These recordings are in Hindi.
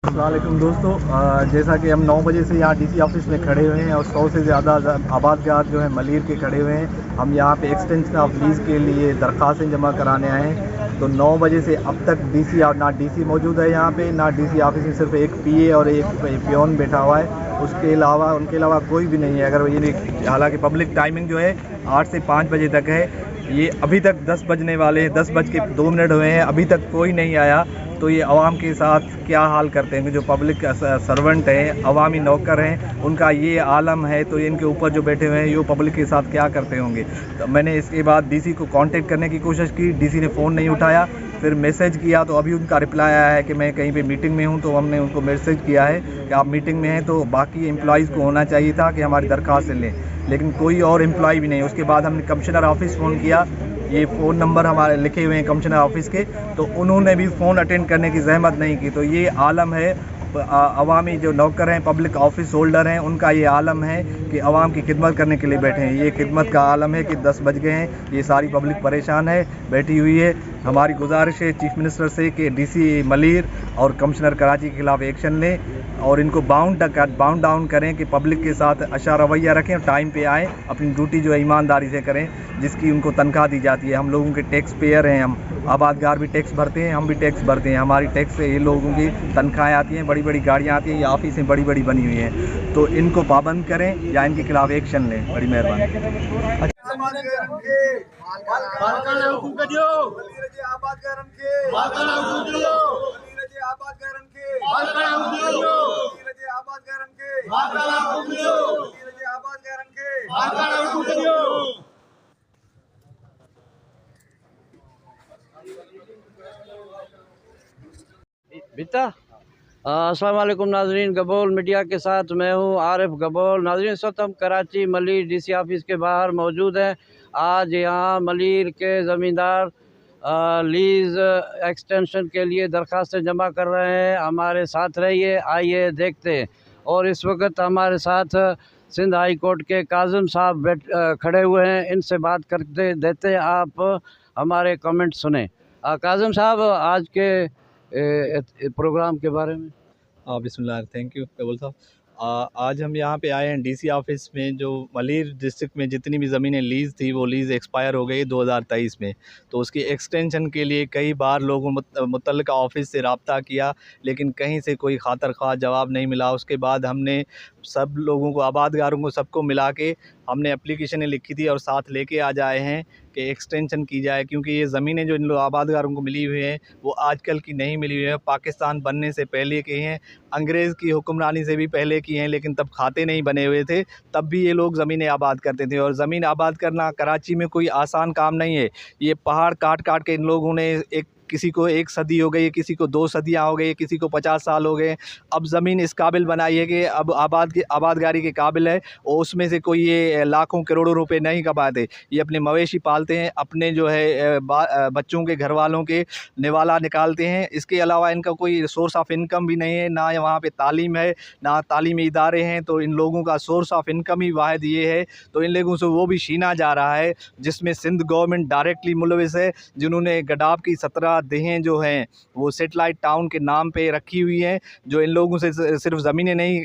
अस्सलामुअलैकुम दोस्तों, जैसा कि हम 9 बजे से यहाँ डीसी ऑफिस में खड़े हुए हैं और 100 से ज़्यादा आबादगार जो है मलीर के खड़े हुए हैं। हम यहाँ पे एक्सटेंशन ऑफ लीज़ के लिए दरख्वास्तें जमा कराने आए हैं। तो 9 बजे से अब तक ना डीसी मौजूद है यहाँ पे, ना डीसी ऑफिस में सिर्फ एक पीए और एक पियोन बैठा हुआ है। उनके अलावा कोई भी नहीं है। अगर ये हालांकि पब्लिक टाइमिंग जो है 8 से 5 बजे तक है, ये अभी तक 10 बजने वाले 10:02 हुए हैं, अभी तक कोई नहीं आया। तो ये आवाम के साथ क्या हाल करते हैं? जो पब्लिक सर्वेंट हैं, अवामी नौकर हैं, उनका ये आलम है, तो इनके ऊपर जो बैठे हुए हैं ये पब्लिक के साथ क्या करते होंगे। तो मैंने इसके बाद डीसी को कांटेक्ट करने की कोशिश की, डीसी ने फ़ोन नहीं उठाया। फिर मैसेज किया तो अभी उनका रिप्लाई आया है कि मैं कहीं पे मीटिंग में हूं। तो हमने उनको मैसेज किया है कि आप मीटिंग में हैं, तो बाकी एम्प्लॉइज़ को होना चाहिए था कि हमारी दरख्वास्त लें, लेकिन कोई और एम्प्लॉय भी नहीं। उसके बाद हमने कमिश्नर ऑफिस फ़ोन किया, ये फ़ोन नंबर हमारे लिखे हुए हैं कमिश्नर ऑफिस के, तो उन्होंने भी फ़ोन अटेंड करने की जहमत नहीं की। तो ये आलम है, अवामी जो नौकर हैं, पब्लिक ऑफिस होल्डर हैं, उनका ये आलम है कि अवाम की खिदमत करने के लिए बैठे हैं। ये खिदमत का आलम है कि 10 बज गए हैं, ये सारी पब्लिक परेशान है, बैठी हुई है। हमारी गुजारिश है चीफ मिनिस्टर से कि डीसी मलीर और कमिश्नर कराची के खिलाफ एक्शन लें और इनको बाउंड डाउन करें कि पब्लिक के साथ अच्छा रवैया रखें और टाइम पे आएँ, अपनी ड्यूटी जो है ईमानदारी से करें, जिसकी उनको तनख्वाह दी जाती है। हम लोगों के टैक्स पेयर हैं, हम आबादगार भी टैक्स भरते हैं, हम भी टैक्स भरते हैं। हमारी टैक्स से ये लोगों की तनख्वाहें आती हैं, बड़ी बड़ी गाड़ियाँ आती हैं, ये ऑफिसें बड़ी बड़ी बनी हुई हैं। तो इनको पाबंद करें या इनके खिलाफ एक्शन लें। बड़ी मेहरबानी। अस्सलाम वालेकुम नाजरीन, गबोल मीडिया के साथ मैं हूं आरिफ गबोल। नाजरीन, इस वक्त हम कराची मलीर डीसी ऑफिस के बाहर मौजूद हैं। आज यहाँ मलीर के ज़मींदार लीज़ एक्सटेंशन के लिए दरख्वास्तें जमा कर रहे हैं। हमारे साथ रहिए, आइए देखते हैं। और इस वक्त हमारे साथ सिंध हाई कोर्ट के काज़म साहब खड़े हुए हैं, इनसे बात करते देते हैं, आप हमारे कमेंट सुने। काज़म साहब, आज के प्रोग्राम के बारे में। बिस्मिल्लाह, थैंक यू कबूल साहब। आज हम यहाँ पे आए हैं डीसी ऑफिस में। जो मलीर डिस्ट्रिक्ट में जितनी भी ज़मीनें लीज़ थी वो लीज़ एक्सपायर हो गई 2023 में। तो उसकी एक्सटेंशन के लिए कई बार लोगों मुतल्लिका ऑफिस से रब्ता किया, लेकिन कहीं से कोई खातर ख्वाह जवाब नहीं मिला। उसके बाद हमने सब लोगों को, आबादगारों को, सबको मिला के हमने एप्लीकेशनें लिखी थी और साथ लेके आज आए हैं कि एक्सटेंशन की जाए, क्योंकि ये ज़मीनें जो इन लोग आबादगारों को मिली हुई हैं वो आजकल की नहीं मिली हुई है, पाकिस्तान बनने से पहले की हैं, अंग्रेज़ की हुक्मरानी से भी पहले की हैं, लेकिन तब खाते नहीं बने हुए थे, तब भी ये लोग ज़मीनें आबाद करते थे। और ज़मीन आबाद करना कराची में कोई आसान काम नहीं है। ये पहाड़ काट काट के इन लोगों ने, एक किसी को 1 सदी हो गई, किसी को 2 सदियाँ हो गई, किसी को 50 साल हो गए। अब ज़मीन इस काबिल बनाई है कि अब आबादगारी के काबिल है, और उसमें से कोई ये लाखों करोड़ों रुपए नहीं कमाते। ये अपने मवेशी पालते हैं, अपने जो है बच्चों के, घर वालों के निवाला निकालते हैं। इसके अलावा इनका कोई सोर्स ऑफ इनकम भी नहीं है, ना वहाँ पे तालीम है, ना तालीमी इदारे हैं। तो इन लोगों का सोर्स ऑफ इनकम ही वाहिद ये है। तो इन लोगों से वो भी छीना जा रहा है, जिसमें सिंध गवर्नमेंट डायरेक्टली मुलविस है, जिन्होंने गडाब की 17 देहें जो हैं वो सेटेलाइट टाउन के नाम पे रखी हुई हैं, जो इन लोगों से सिर्फ ज़मीनें नहीं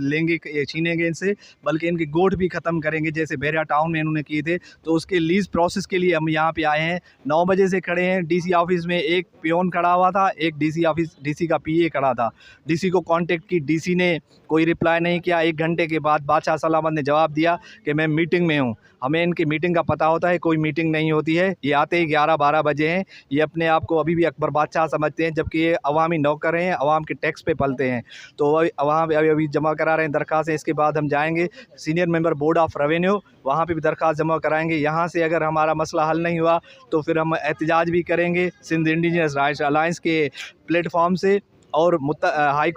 लेंगे, छीनेंगे इनसे, बल्कि इनके गोठ भी ख़त्म करेंगे, जैसे बहरिया टाउन में इन्होंने किए थे। तो उसके लीज़ प्रोसेस के लिए हम यहाँ पे आए हैं। 9 बजे से खड़े हैं। डीसी ऑफिस में एक पियोन खड़ा हुआ था, एक डीसी का पीए खड़ा था। डीसी को कांटेक्ट की, डीसी ने कोई रिप्लाई नहीं किया। 1 घंटे के बाद बादशाह सलामत ने जवाब दिया कि मैं मीटिंग में हूँ। हमें इनकी मीटिंग का पता होता है, कोई मीटिंग नहीं होती है। ये आते ही 11-12 बजे हैं। ये अपने आप को अभी भी अकबर बादशाह समझते हैं, जबकि ये अवामी नौकर हैं, अवाम के टैक्स पे पलते हैं। तो वहाँ पे अभी जमा करा रहे हैं दरख्वास्तें। इसके बाद हम जाएंगे senior member board of revenue, वहाँ पे भी दरख्वास्त जमा कराएंगे। यहाँ से अगर हमारा मसला हल नहीं हुआ तो फिर हम एहतजाज भी करेंगे सिंध इंडिजिनस राइट्स अलायंस के प्लेटफॉर्म से। और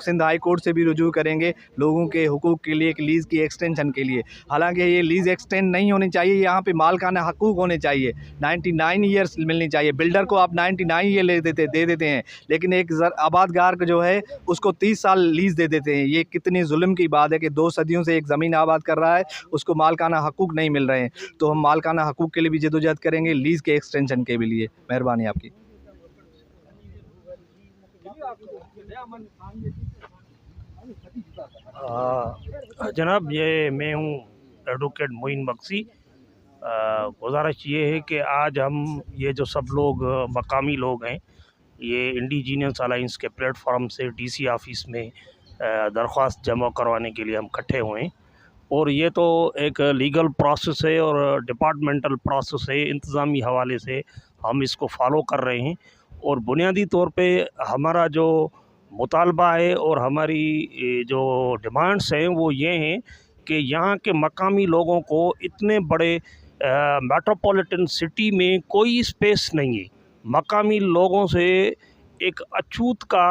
सिंध हाई कोर्ट से भी रुजू करेंगे लोगों के हुकूक के लिए, लीज़ की एक्सटेंशन के लिए। हालांकि ये लीज़ एक्सटेंड नहीं होनी चाहिए, यहाँ पे मालकाना हकूक़ होने चाहिए, 99 ईयर्स मिलनी चाहिए। बिल्डर को आप 99 ईयर दे देते हैं, लेकिन एक आबादगार जो है उसको 30 साल लीज़ दे देते हैं। ये कितनी जुल्म की बात है कि 2 सदियों से एक ज़मीन आबाद कर रहा है, उसको मालकाना हकूक़ नहीं मिल रहे हैं। तो हम मालकाना हकूक़ के लिए भी जदोजहद करेंगे, लीज़ के एक्सटेंशन के भी लिए। मेहरबानी आपकी। जनाब, ये मैं हूँ एडवोकेट मोइन बख्शी। गुजारिश ये है कि आज हम ये जो सब लोग मकामी लोग हैं, ये इंडिजीनियस अलाइंस के प्लेटफॉर्म से डीसी ऑफिस में दरख्वास्त जमा करवाने के लिए हम इकट्ठे हुए हैं। और ये तो एक लीगल प्रोसेस है और डिपार्टमेंटल प्रोसेस है, इंतज़ामी हवाले से हम इसको फॉलो कर रहे हैं। और बुनियादी तौर पे हमारा जो मुतालबा है और हमारी जो डिमांड्स हैं वो ये हैं कि यहाँ के मकामी लोगों को इतने बड़े मेट्रोपॉलिटन सिटी में कोई स्पेस नहीं है। मकामी लोगों से एक अछूत का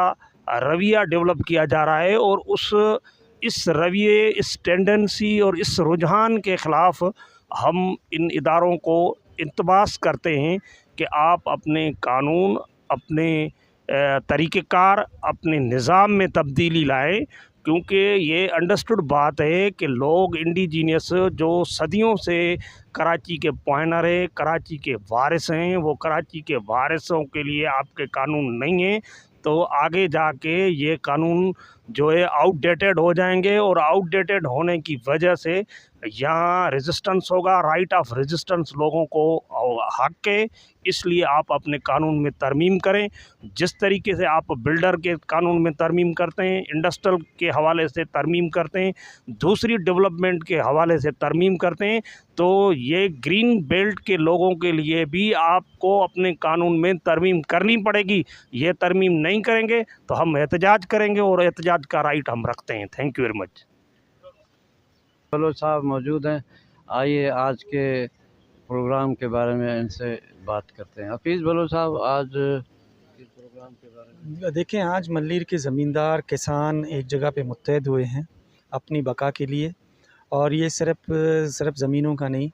रवैया डेवलप किया जा रहा है और इस रवैये, इस टेंडेंसी और इस रुझान के ख़िलाफ़ हम इन इदारों को इंतबास करते हैं कि आप अपने कानून, अपने तरीक़ेकार, अपने निज़ाम में तब्दीली लाएं, क्योंकि ये अंडरस्टूड बात है कि लोग इंडिजीनियस जो सदियों से कराची के पॉइनर है, कराची के वारिस हैं, वो कराची के वारिसों के लिए आपके कानून नहीं हैं। तो आगे जाके ये कानून जो है आउटडेटेड हो जाएंगे और आउटडेटेड होने की वजह से यहाँ रेजिस्टेंस होगा, राइट ऑफ रेजिस्टेंस लोगों को हक है। इसलिए आप अपने कानून में तरमीम करें, जिस तरीके से आप बिल्डर के कानून में तरमीम करते हैं, इंडस्ट्रियल के हवाले से तरमीम करते हैं, दूसरी डेवलपमेंट के हवाले से तरमीम करते हैं, तो ये ग्रीन बेल्ट के लोगों के लिए भी आपको अपने कानून में तरमीम करनी पड़ेगी। ये तरमीम नहीं करेंगे तो हम एहतजाज करेंगे और एहतजाज का राइट हम रखते हैं। Thank you very much. Baloch साहब मौजूद हैं, आइए आज के प्रोग्राम के बारे में इनसे बात करते हैं। हफीज़ बलोच साहब, आज इस प्रोग्राम के बारे में देखें, आज मल्लीर के ज़मींदार किसान एक जगह पे मुत्तहद हुए हैं अपनी बका के लिए, और ये सिर्फ ज़मीनों का नहीं,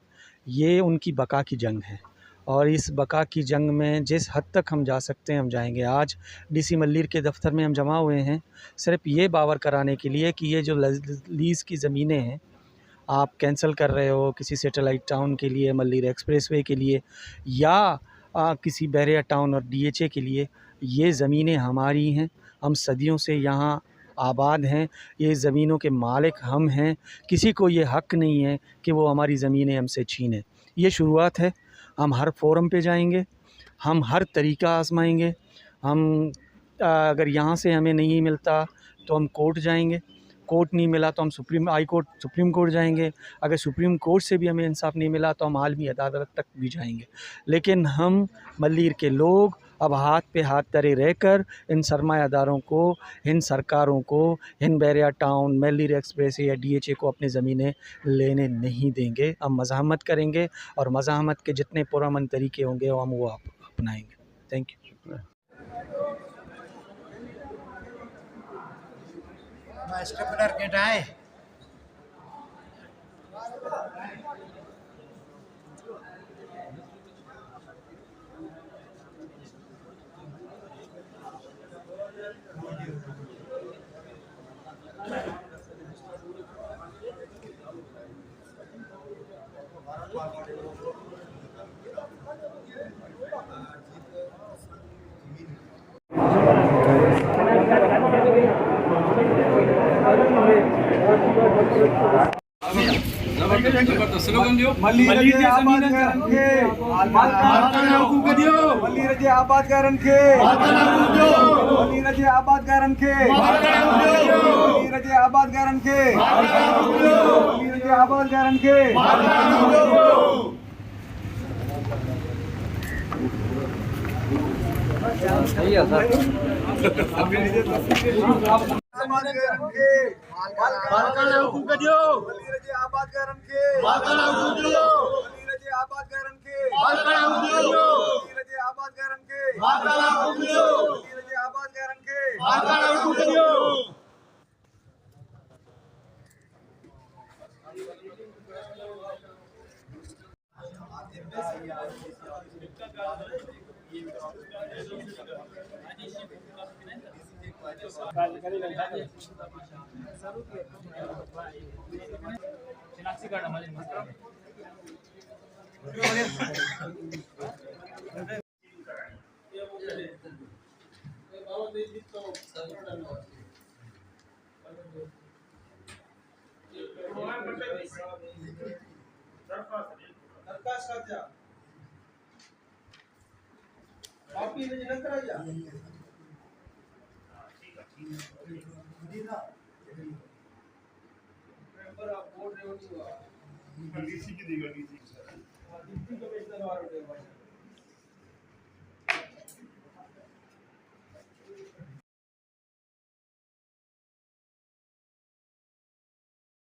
ये उनकी बका की जंग है। और इस बका की जंग में जिस हद तक हम जा सकते हैं हम जाएंगे। आज डीसी मल्लीर के दफ़्तर में हम जमा हुए हैं सिर्फ ये बावर कराने के लिए कि ये जो लीज़ की ज़मीनें हैं आप कैंसिल कर रहे हो किसी सैटेलाइट टाउन के लिए, मल्लीर एक्सप्रेसवे के लिए, या किसी बहरिया टाउन और डीएचए के लिए, ये ज़मीनें हमारी हैं। हम सदियों से यहाँ आबाद हैं, ये ज़मीनों के मालिक हम हैं। किसी को ये हक़ नहीं है कि वो हमारी ज़मीनें हमसे छीने। ये शुरुआत है। हम हर फोरम पे जाएंगे, हम हर तरीका आजमाएंगे। हम अगर यहाँ से हमें नहीं मिलता तो हम कोर्ट जाएंगे, कोर्ट नहीं मिला तो हम सुप्रीम कोर्ट जाएंगे, अगर सुप्रीम कोर्ट से भी हमें इंसाफ नहीं मिला तो हम आलमी अदालत तक भी जाएंगे। लेकिन हम मल्लीर के लोग अब हाथ पे हाथ धरे रहकर इन सरमायादारों को, इन सरकारों को, इन बहरिया टाउन, मल्लीर एक्सप्रेस या डीएचए को अपनी ज़मीनें लेने नहीं देंगे। हम मज़ाहमत करेंगे और मज़ाहमत के जितने पुरअमन तरीके होंगे हम वो अपनाएंगे। Thank you. स्टेपलर के डाए डीसी की देगा डीसी